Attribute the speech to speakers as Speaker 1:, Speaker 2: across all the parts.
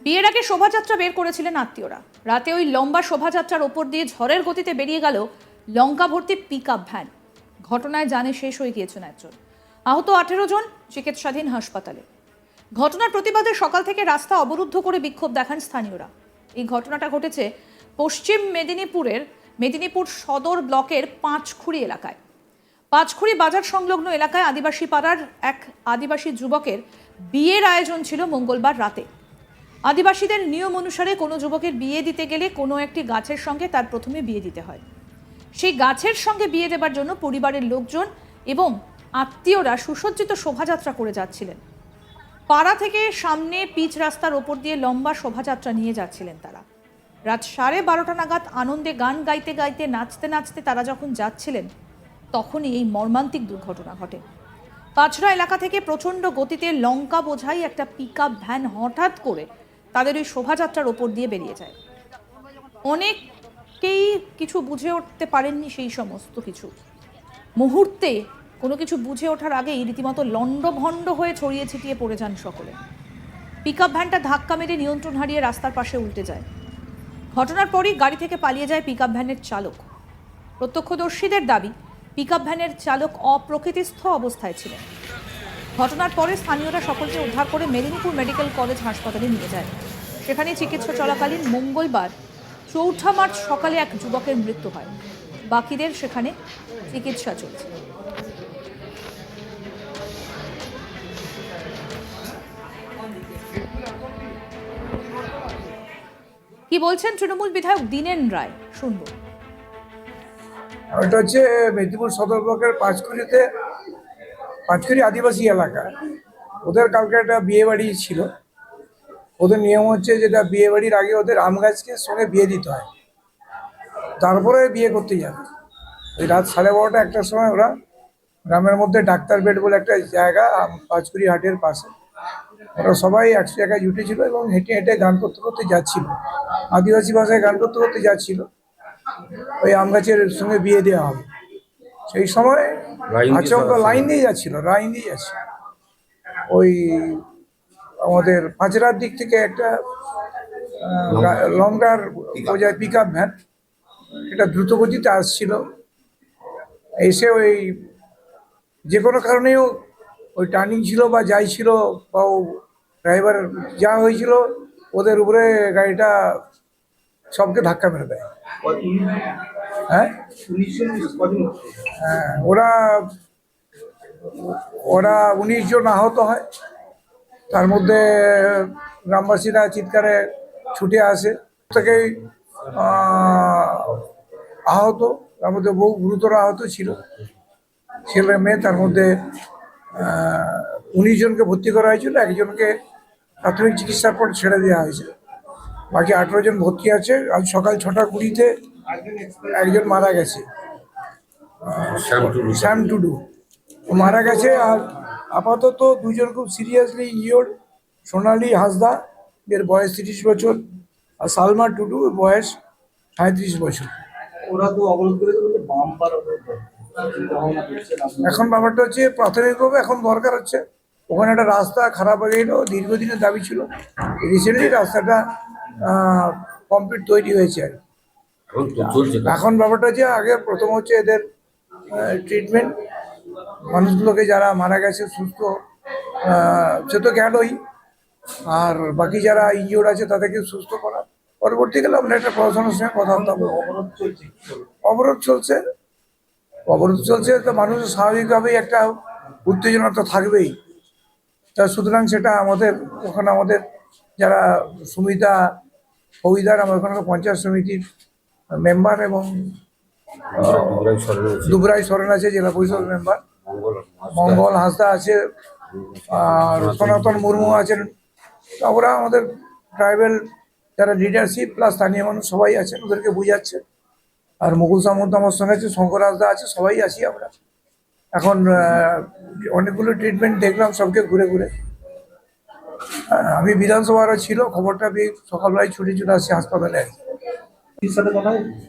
Speaker 1: বিয়ের আগে শোভাযাত্রা বের করেছিলেন আত্মীয়রা। রাতে ওই লম্বা শোভাযাত্রার ওপর দিয়ে ঝড়ের গতিতে বেরিয়ে গেল লঙ্কা ভর্তি পিকআপ ভ্যান। ঘটনায় জানে শেষ হয়ে গিয়েছেন একজন, আহত 18 জন চিকিৎসাধীন হাসপাতালে। ঘটনার প্রতিবাদে সকাল থেকে রাস্তা অবরুদ্ধ করে বিক্ষোভ দেখান স্থানীয়রা। এই ঘটনাটা ঘটেছে পশ্চিম মেদিনীপুর সদর ব্লকের পাঁচখুড়ি এলাকায়। পাঁচখুড়ি বাজার সংলগ্ন এলাকায় আদিবাসী পাড়ার এক আদিবাসী যুবকের বিয়ের আয়োজন ছিল মঙ্গলবার রাতে। আদিবাসীদের নিয়ম অনুসারে কোনো যুবকের বিয়ে দিতে গেলে কোনো একটি গাছের সঙ্গে তার প্রথমে বিয়ে দিতে হয়। সেই গাছের সঙ্গে বিয়ে দেবার জন্য পরিবারের লোকজন এবং আত্মীয়রা সুসজ্জিত শোভাযাত্রা করে যাচ্ছিলেন। পাড়া থেকে সামনে পিচ রাস্তার ওপর দিয়ে লম্বা শোভাযাত্রা নিয়ে যাচ্ছিলেন তারা। রাত 12:30 নাগাদ আনন্দে গান গাইতে গাইতে নাচতে নাচতে তারা যখন যাচ্ছিলেন, তখনই এই মর্মান্তিক দুর্ঘটনা ঘটে। পাঁচড়া এলাকা থেকে প্রচণ্ড গতিতে লঙ্কা বোঝাই একটা পিকআপ ভ্যান হঠাৎ করে তাদের ওই শোভাযাত্রার ওপর দিয়ে বেরিয়ে যায়। অনেকেই কিছু বুঝে উঠতে পারেননি সেই সমস্ত কিছু। মুহূর্তে কোনো কিছু বুঝে ওঠার আগেই রীতিমতো লণ্ডভণ্ড হয়ে ছড়িয়ে ছিটিয়ে পড়ে যান সকলে। পিকআপ ভ্যানটা ধাক্কা মেরে নিয়ন্ত্রণ হারিয়ে রাস্তার পাশে উল্টে যায়। ঘটনার পরই গাড়ি থেকে পালিয়ে যায় পিকআপ ভ্যানের চালক। প্রত্যক্ষদর্শীদের দাবি, পিকআপ ভ্যানের চালক অপ্রকৃতিস্থ অবস্থায় ছিলেন। ঘটনার পরে স্থানীয়রা সকলকে উদ্ধার করে মেদিনীপুর মেডিকেল কলেজ হাসপাতালে নিয়ে যায়। সেখানে চিকিৎসা চলাকালীন মঙ্গলবার 4 মার্চ সকালে এক যুবকের মৃত্যু হয়। বাকিদের সেখানে চিকিৎসা চলছে। কি বলছেন তৃণমূল বিধায়ক দীনেন রায়, শুনবো।
Speaker 2: এটা হচ্ছে মেদিনীপুর সদর ব্লকের পাঁচকুড়ি আদিবাসী এলাকা। ওদের কালকে একটা বিয়ে বাড়ি ছিল। ওদের নিয়ম হচ্ছে যেটা বিয়ে বাড়ির আগে ওদের আম গাছকে সঙ্গে বিয়ে দিতে হয়, তারপরে বিয়ে করতে যাবে। ওই রাত 12:30 একটার সময় ওরা গ্রামের মধ্যে ডাক্তার বেড বলে একটা জায়গা, পাঁচকুড়ি হাটের পাশে, ওরা সবাই এক জায়গায় জুটেছিল এবং হেঁটে হেঁটে গান করতে করতে যাচ্ছিল। আদিবাসী ভাষায় গান করতে করতে যাচ্ছিল। ওই আম গাছের সঙ্গে বিয়ে দেওয়া হবে। সেই সময় আচমকা লাইন দিয়ে যাচ্ছিল। ওই আমাদের পাঁচরার দিক থেকে একটা লঙ্কার বোঝায় পিকআপ ভ্যান, এটা দ্রুত গতিতে আসছিল। এসে ওই যে কোনো কারণেও ওই টার্নিং ছিল বা যাই ছিল বা ড্রাইভার যা হয়েছিল, ওদের উপরে গাড়িটা সবকে ধাক্কা মেরে দেয়। হ্যাঁ, ওরা 19 জন আহত হয়। তার মধ্যে গ্রামবাসীরা চিৎকারে ছুটে আসে। থেকেই আহত, তার মধ্যে বহু গুরুতর আহত ছিল, ছেলে মেয়ে। তার মধ্যে 19 জনকে ভর্তি করা হয়েছিল, একজনকে প্রাথমিক চিকিৎসার পর ছেড়ে দেওয়া হয়েছে। বাকি 18 জন ভর্তি আছে। আজ সকাল 6:20 একজন মারা গেছে, শ্যাম টুডু মারা গেছে। আর আপাতত 2 জন খুব সিরিয়াসলি ইনজিওর্ড। সোনালী হাসদা, এর বয়স 30 বছর, আর সালমা টুডু, বয়স 37 বছর।
Speaker 3: ওরা তো অবরোধ করে বাম্পার।
Speaker 2: এখন ব্যাপারটা হচ্ছে প্রাথমিকভাবে এখন দরকার হচ্ছে ওখানে একটা রাস্তা খারাপ হয়ে গেল, দীর্ঘদিনের দাবি ছিল। রিসেন্টলি রাস্তাটা কমপ্লিট তৈরি হয়েছে আর এখন ব্যাপারটা হচ্ছে আগে প্রথম হচ্ছে এদের ট্রিটমেন্ট, মানুষগুলোকে যারা মারা গেছে সুস্থ সে তো গেলই, আর বাকি যারা ইনজিওর্ড আছে তাদেরকে সুস্থ করা। পরবর্তীকালে আমরা একটা প্রশাসনের সঙ্গে কথা বলবো। অবরোধ চলছে তো মানুষের স্বাভাবিকভাবেই একটা উত্তেজনা তো থাকবেই। তা সুতরাং সেটা ওখানে আমাদের যারা সুমিতা ফৌজদার, আমার ওখানকার পঞ্চায়েত সমিতির মেম্বার, এবং দুবরাই সরেন আছে জেলা পরিষদ মেম্বার, মঙ্গল হাসদা আছে, আর সনাতন মুর্মু আছেন। ওরা আমাদের ট্রাইবাল যারা লিডারশিপ প্লাস স্থানীয় মানুষ সবাই আছেন, ওদেরকে বুঝাচ্ছে। আর মুকুল সামন্ত আমার সঙ্গে আছে, শঙ্কর হাসদা আছে, সবাই আছি আমরা। এখন অনেকগুলো ট্রিটমেন্ট দেখলাম সবকে ঘুরে ঘুরে। আমি বিধানসভারও ছিল, খবরটা পেয়ে সকালবেলায় ছুটে চলে আসছি হাসপাতালে।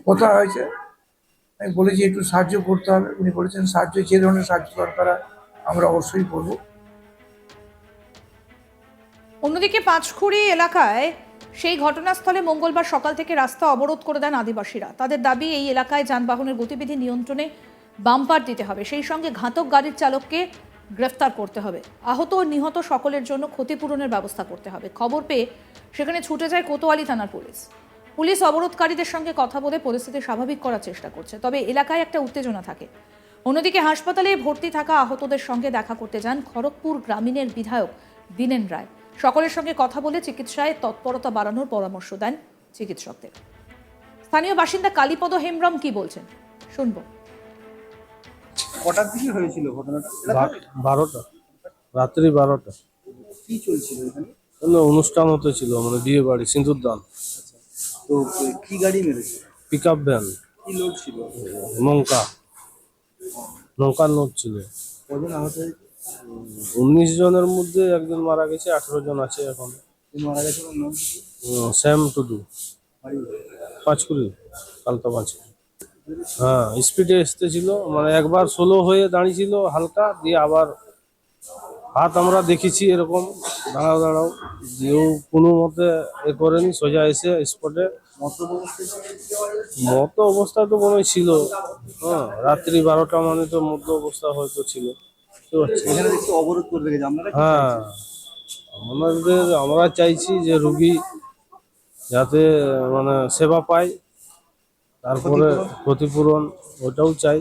Speaker 2: কথা হয়েছে, আমি বলেছি একটু সাহায্য করতে হবে। উনি বলেছেন সাহায্য, যে ধরনের সাহায্য দরকার আমরা অবশ্যই করবো।
Speaker 1: অন্যদিকে পাঁচখুড়ি এলাকায় সেই ঘটনাস্থলে মঙ্গলবার সকাল থেকে রাস্তা অবরোধ করে দেন আদিবাসীরা। তাদের দাবি, এই এলাকায় যানবাহনের গতিবিধি নিয়ন্ত্রণে বাম্পার দিতে হবে, সেই সঙ্গে ঘাতক গাড়ির চালককে গ্রেফতার করতে হবে। আহত ও নিহত সকলের জন্য ক্ষতিপূরণের ব্যবস্থা করতে হবে। খবর পেয়ে সেখানে ছুটে যায় কোতোয়ালি থানার পুলিশ। পুলিশ অবরোধকারীদের সঙ্গে কথা বলে পরিস্থিতি স্বাভাবিক করার চেষ্টা করছে, তবে এলাকায় একটা উত্তেজনা থাকে। অন্যদিকে হাসপাতালে ভর্তি থাকা আহতদের সঙ্গে দেখা করতে যান খড়গপুর গ্রামীণের বিধায়ক দীনেন রায়। সকলের সঙ্গে কথা বলে চিকিৎসায় তৎপরতা বাড়ানোর পরামর্শ দেন চিকিৎসকদের। স্থানীয় বাসিন্দা কালীপদ হেমব্রম কি বলছেন শুনবো।
Speaker 3: কটার দিকে হয়েছিল ঘটনাটা?
Speaker 4: 12টা, রাত্রি 12টা।
Speaker 3: কি চলছিল এখানে?
Speaker 4: অনুষ্ঠান হতে ছিল, মানে বিয়ে বাড়ি, সিঁদুর দান।
Speaker 3: তো কি গাড়ি মেরেছে?
Speaker 4: পিক আপ ভ্যান,
Speaker 3: কি লোড ছিল?
Speaker 4: নৌকার লোড ছিল।
Speaker 3: কজন আহত হয়েছে?
Speaker 4: 19 জনের মধ্যে একজন মারা গেছে, 18 জন আছে এখন।
Speaker 3: কি মারা গেছে ওর নাম কি?
Speaker 4: শ্যাম টুডু,
Speaker 3: বাড়ি?
Speaker 4: পাঁচকুড়ি, কালতা পাঁচকুড়ি। হ্যাঁ, স্পিডে এসতেছিল, মানে একবার স্লো হয়ে দাঁড়িয়েছিল হালকা, দিয়ে আবার হাত আমরা দেখেছি এরকম দাঁড়াও দাঁড়াও, দিয়েও কোনো মতে করেনি, সোজা এসে স্পটে। মতো অবস্থা তো মনে হয় ছিল। হ্যাঁ, রাত্রি 12টা মানে তো মধ্য অবস্থা হয়তো ছিল। বুঝতে পারছি।
Speaker 3: এখানে দেখছি অবরোধ করে রেখেছে, আপনারা কি
Speaker 4: হ্যাঁ, আমরা চাইছি যে রুগী যাতে মানে সেবা পায়, তারপরে ক্ষতিপূরণ ওটাও চাই।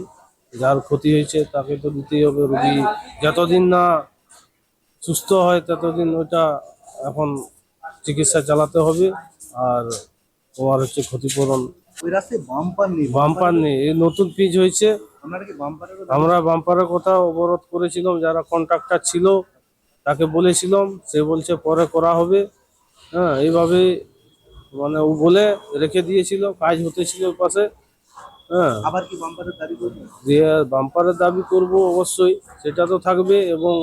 Speaker 4: যার ক্ষতি হয়েছে তাকে তো দিতেই হবে। রুগী যতদিন না সুস্থ হয় ততদিন ওটা এখন চিকিৎসা চালাতে হবে। আর তোমার হচ্ছে ক্ষতিপূরণ
Speaker 3: ওই রাস্তায় বাম্পার নেই?
Speaker 4: বাম্পার নেই, এই নতুন পিচ হয়েছে।
Speaker 3: আপনারা কি বাম্পারের কথা?
Speaker 4: আমরা বাম্পারের কথা অবরোধ করেছিলাম, যারা কন্ট্রাক্টর ছিল তাকে বলেছিলাম, সে বলছে পরে করা হবে। হ্যাঁ, এইভাবে মানে ও বলে রেখে দিয়েছিল, কাজ হতেছিল ওই পাশে। হ্যাঁ,
Speaker 3: আবার কি বাম্পারের দাবি করবেন?
Speaker 4: দিয়ে বাম্পারের দাবি করব অবশ্যই, সেটা তো থাকবে। এবং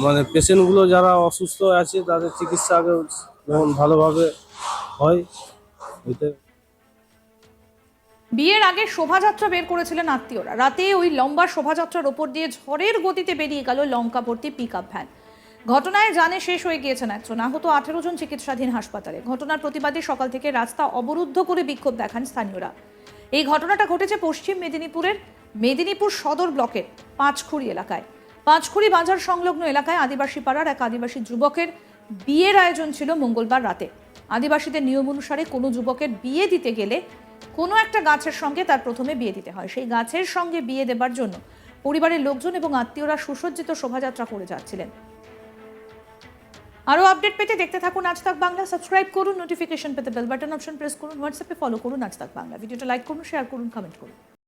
Speaker 4: মানে পেশেন্টগুলো যারা অসুস্থ আছে তাদের চিকিৎসা আগে যেমন ভালোভাবে হয় এতে।
Speaker 1: বিয়ের আগে শোভাযাত্রা বের করেছিলেন আত্মীয়রা। রাতে ওই লম্বা শোভাযাত্রার ওপর দিয়ে ঝড়ের গতিতে বেরিয়ে গেল লঙ্কা ভর্তি পিক আপ ভ্যান। ঘটনায় জানে শেষ হয়ে গিয়েছেন একজন, আহত 18 জন চিকিৎসাধীন হাসপাতালে। ঘটনার প্রতিবাদে সকাল থেকে রাস্তা অবরুদ্ধ করে বিক্ষোভ দেখান স্থানীয়রা। এই ঘটনাটা ঘটেছে পশ্চিম মেদিনীপুরের মেদিনীপুর সদর ব্লকের পাঁচখুড়ি এলাকায়। পাঁচখুড়ি বাজার সংলগ্ন এলাকায় আদিবাসী পাড়ার এক আদিবাসী যুবকের বিয়ের আয়োজন ছিল মঙ্গলবার রাতে। আদিবাসীদের নিয়ম অনুসারে কোনো যুবকের বিয়ে দিতে গেলে কোনো একটা গাছের সঙ্গে তার প্রথমে বিয়ে দিতে হয়। সেই গাছের সঙ্গে বিয়ে দেবার জন্য পরিবারের লোকজন এবং আত্মীয়রা সুসজ্জিত শোভাযাত্রা করে যাচ্ছিলেন। আরও আপডেট পেতে দেখতে থাকুন আজ তাক বাংলা। সাবস্ক্রাইব করুন, নোটিফিকেশন পেতে বেল বাটন অপশন প্রেস করুন, হোয়াটসঅ্যাপে ফলো করুন আজ তাক বাংলা। ভিডিওটা লাইক করুন, শেয়ার করুন, কমেন্ট করুন।